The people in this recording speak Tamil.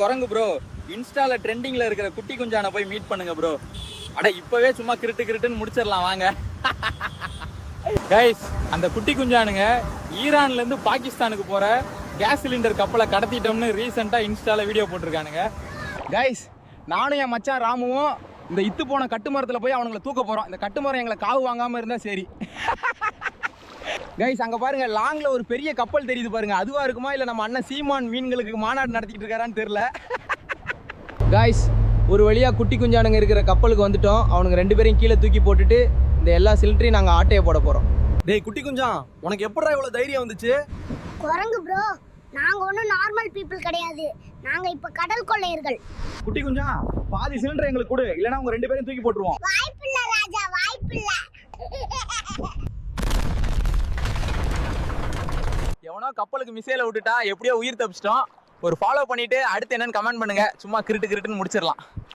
குரங்கு ப்ரோ, இன்ஸ்டால ட்ரெண்டிங்ல இருக்கிற குட்டி குஞ்சான போய் மீட் பண்ணுங்க ப்ரோ. அட இப்பவே சும்மா கிருட்டுன்னு முடிச்சிடலாம் வாங்க. கைஸ், அந்த குட்டி குஞ்சானுங்க ஈரான்ல இருந்து பாகிஸ்தானுக்கு போற கேஸ் சிலிண்டர் கப்பலை கடத்திட்டோம்னு ரீசெண்டா இன்ஸ்டால வீடியோ போட்டிருக்கானுங்க. கைஸ், நானும் என் மச்சான் ராமுவும் இந்த இத்து போன கட்டு மரத்துல போய் அவனுங்களை தூக்க போறோம். இந்த கட்டு மரம் எங்களை காவு வாங்காம இருந்தா சரி. கைஸ், அங்க பாருங்க, லாங்ல ஒரு பெரிய கப்பல் தெரியுது பாருங்க. அதுவா இருக்குமா இல்ல நம்ம அண்ணன் சீமான் மீன்களுக்கு மாநாடு நடத்திட்டு இருக்காரான்னு தெரியல. கைஸ், ஒரு வழியா குட்டி குஞ்சானுங்க இருக்கிற கப்பலுக்கு வந்துட்டோம். அவனுங்க 2 பேரையும் கீழே தூக்கி போட்டுட்டு இந்த எல்லா சிலிண்டரையும் நாங்க ஆட்டையை போட போறோம். டேய் குட்டி குஞ்சான், உனக்கு எப்படா இவ்வளவு தைரியம் வந்துச்சு? குரங்கு ப்ரோ, நாங்க ஒன்றும் நார்மல் பீப்புள் கிடையாது. நாங்க இப்ப கடல் கொள்ளையர்கள். குட்டி குஞ்சான், பாதி சிலிண்டர் எங்களுக்கு கொடு, இல்லனா உங்க 2 பேரையும் தூக்கி போட்டுருவோம். வாய்ப்பில்லை ராஜா, வாய்ப்பில்லை. எவனோ கப்பலுக்கு மிசைல விட்டுட்டா, எப்படியோ உயிர் தப்பிச்சிட்டோம். ஒரு ஃபாலோ பண்ணிட்டு அடுத்து என்னன்னு கமெண்ட் பண்ணுங்க. சும்மா கிருட்டுன்னு முடிச்சிடலாம்.